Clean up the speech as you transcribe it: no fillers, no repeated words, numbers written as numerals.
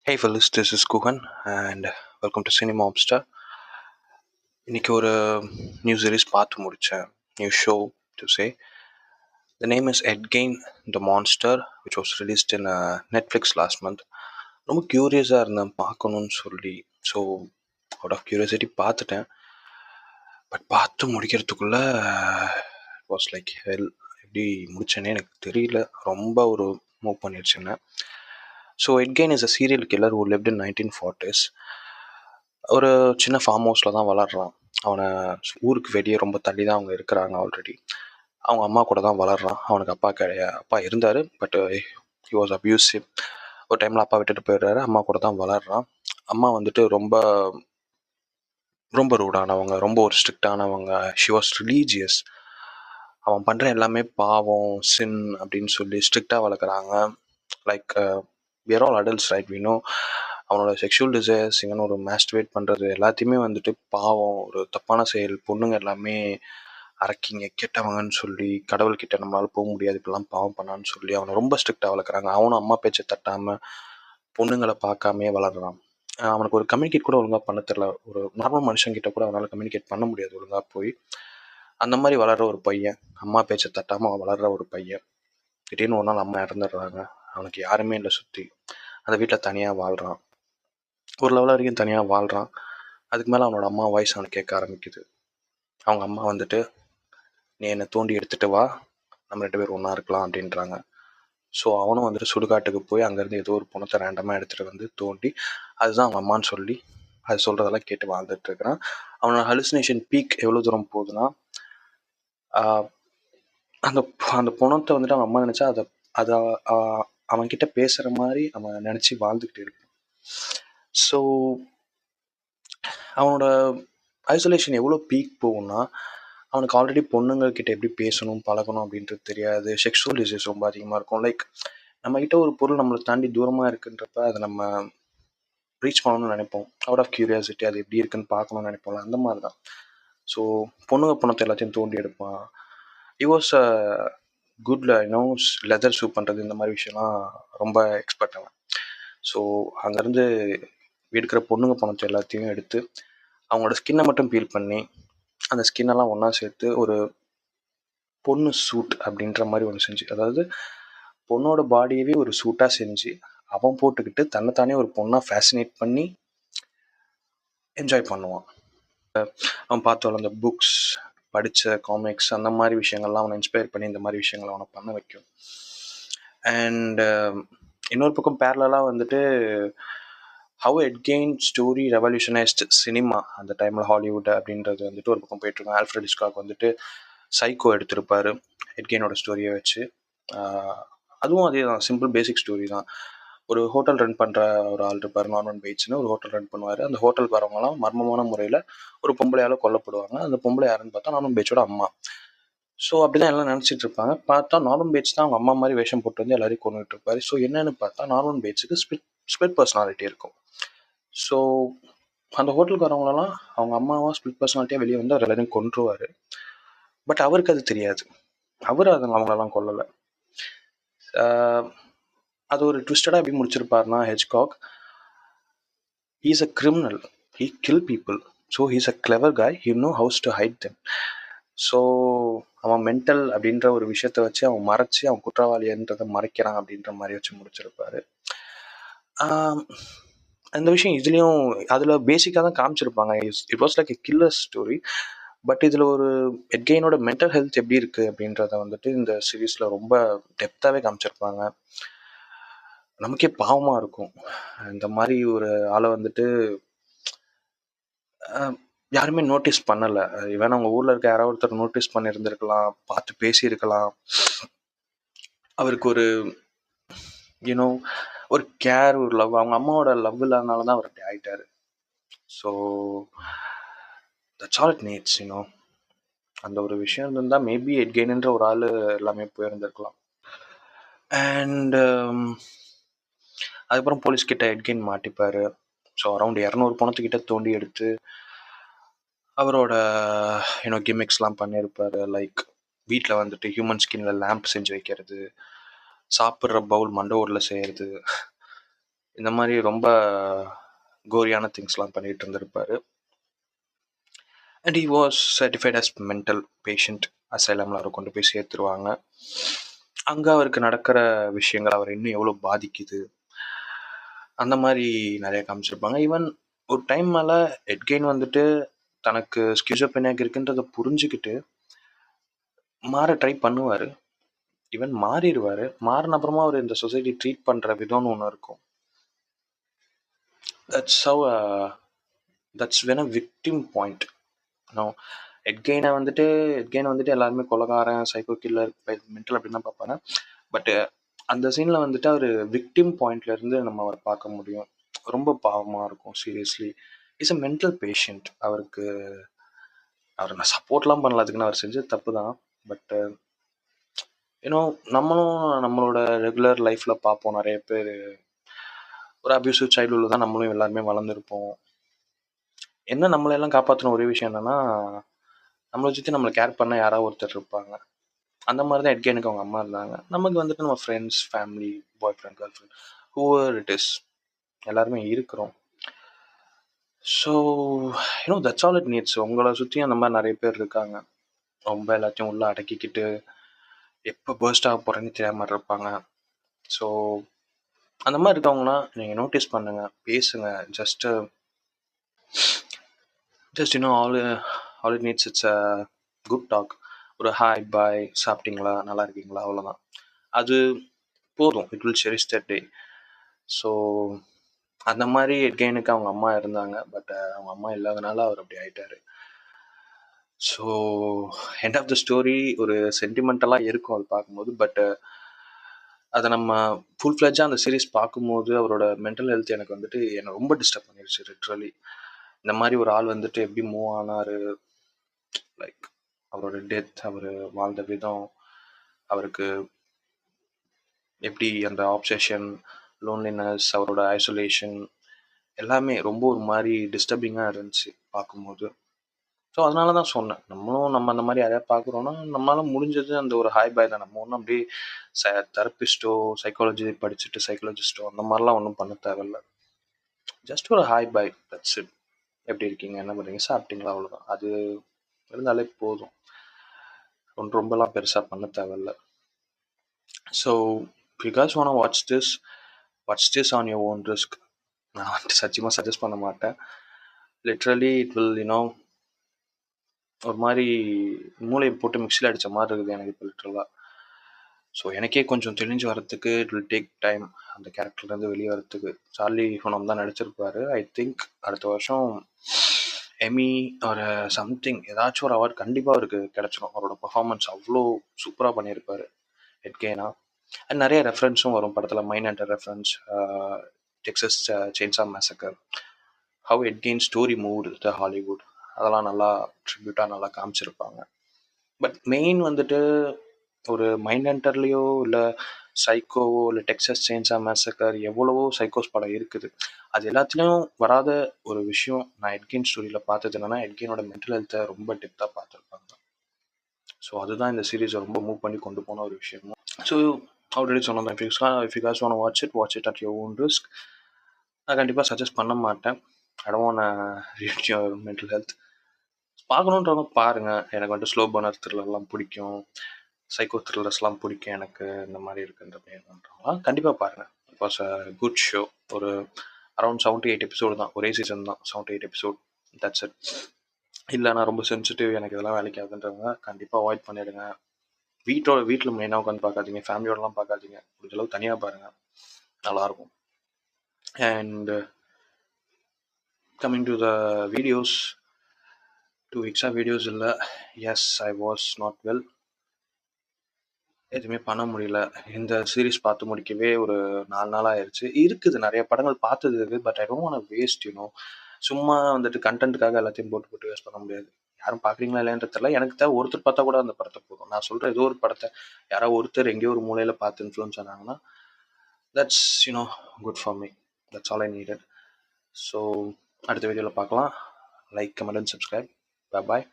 Hey fellas, this is Kuhan and welcome to Cinema Obster. இன்னைக்கு ஒரு new series பார்த்து முடித்தேன். New show to say. The name is Ed Gein, The Monster, which was released in Netflix last month. ரொம்ப க்யூரியஸாக இருந்தேன் பார்க்கணுன்னு சொல்லி. So out of curiosity பார்த்துட்டேன். But பார்த்து முடிக்கிறதுக்குள்ளே இட் வாஸ் லைக் ஹெல். எப்படி முடிச்சேன்னே எனக்கு தெரியல. ரொம்ப ஒரு மூவ் பண்ணிடுச்சுன்னு. So Ed Gein is a serial killer who lived in 1940s. ஒரு சின்ன ஃபார்ம் ஹவுஸில் தான் வளர்றான். அவனை ஊருக்கு வெளியே ரொம்ப தள்ளி தான் அவங்க இருக்கிறாங்க ஆல்ரெடி. அவங்க அம்மா கூட தான் வளர்றான். அவனுக்கு அப்பா இருந்தார், பட் ஹி வாஸ் அப்யூசிவ். ஒரு டைமில் அப்பா விட்டுட்டு போயிடுறாரு. அம்மா கூட தான் வளர்றான். அம்மா வந்துட்டு ரொம்ப ரொம்ப ரூடானவங்க, ரொம்ப ஒரு ஸ்ட்ரிக்டானவங்க. She was religious. அவன் பண்ணுற எல்லாமே பாவம், சின் அப்படின்னு சொல்லி ஸ்ட்ரிக்டாக வளர்க்குறாங்க. Like we are all adults, right? we know அவனோட செக்ஷுவல் டிசைர்ஸ், இவன் ஒரு மாஸ்டர்பேட் பண்ணுறது எல்லாத்தையுமே வந்துட்டு பாவம், ஒரு தப்பான செயல். பொண்ணுங்க எல்லாமே அரக்கிங்க, கெட்டவங்கன்னு சொல்லி கடவுள்கிட்ட நம்மளால் போக முடியாது, இப்பெல்லாம் பாவம் பண்ணான்னு சொல்லி அவனை ரொம்ப ஸ்ட்ரிக்டாக வளர்க்குறாங்க. அவனும் அம்மா பேச்சை தட்டாமல் பொண்ணுங்களை பார்க்காமே வளர்றான். அவனுக்கு ஒரு கம்யூனிகேட் கூட ஒழுங்காக பண்ண தெரில. ஒரு நார்மல் மனுஷங்கிட்ட கூட அவனால் கம்யூனிகேட் பண்ண முடியாது ஒழுங்காக போய். அந்த மாதிரி வளர்கிற ஒரு பையன், அம்மா பேச்சை தட்டாமல் வளர்கிற ஒரு பையன். திடீர்னு ஒரு நாள் அம்மா இறந்துடுறாங்க. அவனுக்கு யாருமே இல்லை சுற்றி. அந்த வீட்டில் தனியாக வாழ்கிறான். ஒரு லெவல் வரைக்கும் தனியாக வாழ்கிறான். அதுக்கு மேலே அவனோட அம்மா வாய்ஸ் அவனுக்கு கேட்க ஆரம்பிக்குது. அவங்க அம்மா வந்துட்டு, நீ என்னை தோண்டி எடுத்துகிட்டு வா, நம்ம 2 பேரும் ஒன்றா இருக்கலாம் அப்படின்றாங்க. ஸோ அவனும் வந்துட்டு சுடுகாட்டுக்கு போய் அங்கேருந்து ஏதோ ஒரு பணத்தை ரேண்டமாக எடுத்துகிட்டு வந்து தோண்டி, அதுதான் அவங்க அம்மான்னு சொல்லி அது சொல்கிறதெல்லாம் கேட்டு வாழ்ந்துட்டு இருக்கிறான். அவனோட ஹலுசினேஷன் பீக் எவ்வளோ தூரம் போகுதுன்னா, அந்த அந்த பணத்தை வந்துட்டு அவன் அம்மா நினச்சா அதை அவன்கிட்ட பேசுகிற மாதிரி அவன் நினச்சி வாழ்ந்துக்கிட்டு இருப்பான். ஸோ அவனோட ஐசோலேஷன் எவ்வளோ பீக் போகும்னா, அவனுக்கு ஆல்ரெடி பொண்ணுங்கள்கிட்ட எப்படி பேசணும், பழகணும் அப்படின்றது தெரியாது. செக்ஷுவல் டிசைர்ஸ் ரொம்ப அதிகமாக இருக்கும். லைக் நம்மக்கிட்ட ஒரு பொருள் நம்மளை தாண்டி தூரமாக இருக்குன்றப்ப அதை நம்ம ரீச் பண்ணணும்னு நினைப்போம். அவுட் ஆஃப் க்யூரியாசிட்டி, அது எப்படி இருக்குன்னு பார்க்கணும்னு நினைப்போம்ல, அந்த மாதிரி தான். ஸோ பொண்ணுங்க பணத்தை எல்லாத்தையும் தோண்டி எடுப்பான். இட் வாஸ் அ குட்ல லெதர் ஷூ பண்ணுறது, இந்த மாதிரி விஷயம்லாம் ரொம்ப எக்ஸ்பர்ட் அவன். ஸோ அங்கேருந்து எடுக்கிற பொண்ணுங்க பணத்தை எல்லாத்தையும் எடுத்து அவங்களோட ஸ்கின்னை மட்டும் பீல் பண்ணி அந்த ஸ்கின்னெல்லாம் ஒன்றா சேர்த்து ஒரு பொண்ணு சூட் அப்படின்ற மாதிரி ஒன்று செஞ்சு, அதாவது பொண்ணோட பாடியவே ஒரு சூட்டாக செஞ்சு அவன் போட்டுக்கிட்டு தன்னைத்தானே ஒரு பொண்ணாக ஃபேசினேட் பண்ணி என்ஜாய் பண்ணுவான். அவன் பார்த்து வளர்ந்த புக்ஸ், படித்த காமிக்ஸ், அந்த மாதிரி விஷயங்கள்லாம் அவனை இன்ஸ்பயர் பண்ணி இந்த மாதிரி விஷயங்களை அவனை பண்ண வைக்கும். அண்ட் இன்னொரு பக்கம் பேரலாக வந்துட்டு how Ed Gein story revolutionised cinema அந்த டைமில் ஹாலிவுட் அப்படின்றது வந்துட்டு ஒரு பக்கம் போயிட்டுருக்கோம். ஆல்ஃப்ரெட் ஹிச்காக் வந்துட்டு சைக்கோ எடுத்திருப்பார் எட் கெயினோட ஸ்டோரியை வச்சு. அதுவும் அதே தான், சிம்பிள் பேசிக் ஸ்டோரி தான். ஒரு ஹோட்டல் ரன் பண்ணுற ஒரு ஆள் இருப்பார், நார்மன் பேட்ஸ்னு. ஒரு ஹோட்டல் ரன் பண்ணுவார். அந்த ஹோட்டல் வரவங்களாம் மர்மமான முறையில் ஒரு பொம்பளையால் கொல்லப்படுவாங்க. அந்த பொம்பளை யாருன்னு பார்த்தா நார்மன் பேட்ஸோட அம்மா. ஸோ அப்படி தான் எல்லாம் நினச்சிட்டு இருப்பாங்க. பார்த்தா நார்மன் பேட்ஸ் தான் அவங்க அம்மா மாதிரி வேஷம் போட்டு வந்து எல்லாரையும் கொண்டுட்டு இருப்பார். ஸோ என்னன்னு பார்த்தா நார்மன் பேட்ஸுக்கு ஸ்பிளிட் பர்சனாலிட்டி இருக்கும். ஸோ அந்த ஹோட்டலுக்கு வரவங்களெல்லாம் அவங்க அம்மாவா ஸ்பிளிட் பர்சனாலிட்டியாக வெளியே வந்து அவர் எல்லாரையும் கொன்றுவார். பட் அவருக்கு அது தெரியாது. அவர் அதை அவங்களெல்லாம் கொல்லலை. அது ஒரு ட்விஸ்டடாக எப்படி முடிச்சிருப்பாருன்னா, Hitchcock is a criminal, he kill people. So he's a clever guy, he know house to hide them. So அவன் மென்டல் அப்படின்ற ஒரு விஷயத்த வச்சு அவன் மறைச்சி அவன் குற்றவாளின்றதை மறைக்கிறான் அப்படின்ற மாதிரி வச்சு முடிச்சிருப்பாரு. அந்த விஷயம் இதுலேயும் அதில் பேசிக்காக தான் காமிச்சிருப்பாங்க. It was like a killer story. But இதில் ஒரு எட் கெயினோட மென்டல் ஹெல்த் எப்படி இருக்குது அப்படின்றத வந்துட்டு இந்த சீரீஸில் ரொம்ப டெப்த்தாகவே காமிச்சிருப்பாங்க. நமக்கே பாவமாக இருக்கும். இந்த மாதிரி ஒரு ஆளை வந்துட்டு யாருமே நோட்டீஸ் பண்ணலை. இவன் அவங்க ஊரில் இருக்க யாராவது ஒருத்தர் நோட்டீஸ் பண்ணியிருந்திருக்கலாம், பார்த்து பேசியிருக்கலாம். அவருக்கு ஒரு ஒரு கேர், ஒரு லவ், அவங்க அம்மாவோட லவ் இல்லாதனால தான் அவர் அப்படி ஆகிட்டார். So that's all it needs. அந்த ஒரு விஷயம் இருந்தால் மேபி எட் கெயின்ன்ற ஒரு ஆள் எல்லாமே போயிருந்திருக்கலாம். அண்ட் அதுக்கப்புறம் போலீஸ்கிட்ட எட் கெயின் மாட்டிப்பார். ஸோ அரௌண்ட் 200 பணத்துக்கிட்ட தோண்டி எடுத்து அவரோட கிமிக்ஸ்லாம் பண்ணியிருப்பார். லைக் வீட்டில் வந்துட்டு ஹியூமன் ஸ்கின்ல லேம்ப் செஞ்சு வைக்கிறது, சாப்பிட்ற பவுல் மண்டோரில் செய்கிறது, இந்த மாதிரி ரொம்ப கோரியான திங்ஸ்லாம் பண்ணிட்டு இருந்திருப்பாரு. And he was certified as mental patient. அசைலமில் அவரை கொண்டு போய் சேர்த்துருவாங்க. அங்கே அவருக்கு நடக்கிற விஷயங்கள் அவர் இன்னும் எவ்வளோ பாதிக்குது அந்த மாதிரி நிறைய காமிச்சிருப்பாங்க. ஈவன் ஒரு டைம் மேலே எட்கெயின் வந்துட்டு தனக்கு ஸ்கிசோஃப்ரெனியா இருக்குன்றதை புரிஞ்சுக்கிட்டு மாற ட்ரை பண்ணுவார். ஈவன் மாறிடுவார். மாறின அப்புறமா அவர் இந்த சொசைட்டி ட்ரீட் பண்ணுற விதம்னு ஒன்று இருக்கும். That's when a victim point. எட்கெயினை வந்துட்டு எல்லாருமே கொலைகாரன், சைக்கோ கில்லர், மென்டல் அப்படின்னு தான் பார்ப்பாங்க. பட் அந்த சீனில் வந்துட்டு அவர் விக்டிம் பாயிண்ட்லேருந்து நம்ம அவரை பார்க்க முடியும். ரொம்ப பாவமாக இருக்கும். Seriously is a mental patient. அவரை நான் சப்போர்ட்லாம் பண்ணல, அதுக்குன்னு அவர் செஞ்சது தப்பு தான். பட் நம்மளும் நம்மளோட ரெகுலர் லைஃப்பில் பார்ப்போம். நிறைய பேர் ஒரு அப்யூசிவ் சைல்டுஹுட் தான் நம்மளும் எல்லாருமே வளர்ந்துருப்போம். என்ன நம்மளெல்லாம் காப்பாற்றின ஒரே விஷயம் என்னென்னா, நம்மளை சுற்றி நம்மளை கேர் பண்ண யாராவது ஒருத்தர் இருப்பாங்க. அந்த மாதிரி தான் எட்கெயினுக்கு அவங்க அம்மா இருந்தாங்க. நமக்கு வந்துட்டு நம்ம friends, family, bye friend, girl friend, whoever it is, எல்லாருமே இருக்கிறோம். So that's all it needs. உங்களை சுற்றி அந்த மாதிரி நிறைய பேர் இருக்காங்க. ரொம்ப எல்லாத்தையும் உள்ளே அடக்கிக்கிட்டு எப்போ பர்ஸ்ட் ஆக போகிறேன்னு தெரியாமல் இருப்பாங்க. ஸோ அந்த மாதிரி இருக்கவங்கன்னா நீங்கள் நோட்டீஸ் பண்ணுங்கள், பேசுங்க. Just all it needs it's a good talk. ஒரு ஹாய், பாய், சாப்பிட்டீங்களா, நல்லா இருக்கீங்களா, அவ்வளோதான். அது போதும். It will cherish that day. So அந்த மாதிரி எட்கெயினுக்கு அவங்க அம்மா இருந்தாங்க. பட் அவங்க அம்மா இல்லாதனால அவர் அப்படி ஆயிட்டாரு. So end of the story ஒரு சென்டிமெண்டலாக இருக்கும் அது பார்க்கும்போது. பட் அதை நம்ம ஃபுல் ஃப்ளெட்ஜாக அந்த சீரீஸ் பார்க்கும்போது அவரோட மென்டல் ஹெல்த் எனக்கு வந்துட்டு என்னை ரொம்ப டிஸ்டர்ப் பண்ணிடுச்சு. லிட்ரலி இந்த மாதிரி ஒரு ஆள் வந்துட்டு எப்படி மூவ் ஆனார், லைக் அவரோட டெத், அவர் வாழ்ந்த விதம், அவருக்கு எப்படி அந்த ஆப்சஷன், லோன்லினஸ், அவரோட ஐசோலேஷன் எல்லாமே ரொம்ப ஒரு மாதிரி டிஸ்டர்பிங்காக இருந்துச்சு பார்க்கும்போது. ஸோ அதனால தான் சொன்னேன், நம்ம அந்த மாதிரி யாரையா பார்க்குறோன்னா நம்மளால் முடிஞ்சது அந்த ஒரு ஹாய் பாய் தான். நம்ம ஒன்றும் அப்படியே தெரப்பிஸ்ட்டோ, சைக்காலஜி படிச்சுட்டு சைக்காலஜிஸ்ட்டோ அந்த மாதிரிலாம் ஒன்றும் பண்ண தேவையில்ல. ஜஸ்ட் ஒரு ஹாய் பாய், தட்ஸ் இட். எப்படி இருக்கீங்க, என்ன பண்ணுறீங்க, சாப்பிட்டீங்களா, அவ்வளோதான். அது இருந்தாலே போதும். ரொம்பலாம் பெருசாக பண்ண தேவையில்ல. So you guys wanna watch this on your own risk. நான் வந்துட்டு சத்தியமாக சஜஸ்ட் பண்ண மாட்டேன். லிட்ரலி இட் வில் ஒரு மாதிரி மூளையை போட்டு மிக்சியில் அடித்த மாதிரி இருக்குது எனக்கு இப்போ லிட்ரலாக. ஸோ எனக்கே கொஞ்சம் தெளிஞ்சு வரத்துக்கு இட் வில் டேக் டைம் அந்த கேரக்டர்லேருந்து வெளியே வரத்துக்கு. சார்லி ஹுனம் தான் நடிச்சிருப்பாரு. ஐ திங்க் அடுத்த வருஷம் எமி ஒரு சம்திங் ஏதாச்சும் ஒரு அவார்ட் கண்டிப்பாக அவருக்கு கிடச்சிடும். அவரோட பர்ஃபார்மன்ஸ் அவ்வளோ சூப்பராக பண்ணியிருப்பார் எட்கெயினா. அண்ட் நிறைய ரெஃபரன்ஸும் வரும் படத்தில். Mindhunter reference, Texas chainsaw massacre, how Ed Gein story moved the Hollywood, அதெல்லாம் நல்லா ட்ரிபியூட்டாக நல்லா காமிச்சிருப்பாங்க. பட் மெயின் வந்துட்டு ஒரு மைண்ட் ஹண்டர்லேயோ இல்லை சைக்கோவோ இல்லை டெக்ஸஸ் செயின்ஸா மேசக்கர், எவ்வளவோ சைக்கோஸ் படம் இருக்குது. அது எல்லாத்துலேயும் வராத ஒரு விஷயம் நான் எட்கெயின் ஸ்டோரியில் பார்த்தது என்னென்னா, எட்கெயினோட மென்டல் ஹெல்த்தை ரொம்ப டெப்த்தாக பார்த்துருப்பாங்க. ஸோ அதுதான் இந்த சீரீஸை ரொம்ப மூவ் பண்ணி கொண்டு போன ஒரு விஷயமும். ஸோ ஆல்ரெடி சொன்னேன், if you guys wanna watch it at your own risk. நான் கண்டிப்பாக சஜஸ்ட் பண்ண மாட்டேன். I don't wanna ruin your mental health. பார்க்கணுன்றவங்க பாருங்கள். எனக்கு வந்துட்டு ஸ்லோ பர்னர் த்ரில்லர்லாம் பிடிக்கும், சைக்கோ த்ரில்லர்ஸ்லாம் பிடிக்கும் எனக்கு. இந்த மாதிரி இருக்குன்ற பண்ணுறவங்களாம் கண்டிப்பாக பாருங்கள். It was a good show. ஒரு அரௌண்ட் 7 to 8 எபிசோடு தான், ஒரே சீசன் தான், 7 to 8 எபிசோட், தட்ஸ் இட். இல்லை நான் ரொம்ப சென்சிட்டிவ், எனக்கு இதெல்லாம் வேலைக்கு ஆகுதுன்றவங்க கண்டிப்பாக அவாய்ட் பண்ணிவிடுங்க. வீட்டில் மெயினாக உட்காந்து பார்க்காதீங்க, ஃபேமிலியோடலாம் பார்க்காதீங்க. முடிஞ்சளவு தனியாக பாருங்கள், நல்லாயிருக்கும். And coming to the videos, 2 weeks videos இல்லை. Yes, I was not well. எதுவுமே பண்ண முடியல. இந்த சீரீஸ் பார்த்து முடிக்கவே ஒரு 4 நாள் ஆயிடுச்சு. இருக்குது நிறைய படங்கள் பார்த்தது இருக்குது. But I don't want waste சும்மா வந்துட்டு கண்டென்ட்டுக்காக எல்லாத்தையும் போட்டு வேஸ்ட் பண்ண முடியாது. யாரும் பார்க்குறீங்களா இல்லையான்றது தெரியல. எனக்கு தான் ஒருத்தர் பார்த்தா கூட அந்த படத்தை போதும். நான் சொல்கிற ஏதோ ஒரு படத்தை யாராவது ஒருத்தர் எங்கேயோ ஒரு மூலையில் பார்த்து இன்ஃப்ளூயன்ஸ் ஆனாங்கன்னா that's good for me. That's all I needed. So அடுத்த வீடியோவில் பார்க்கலாம். Like, comment and subscribe. Bye.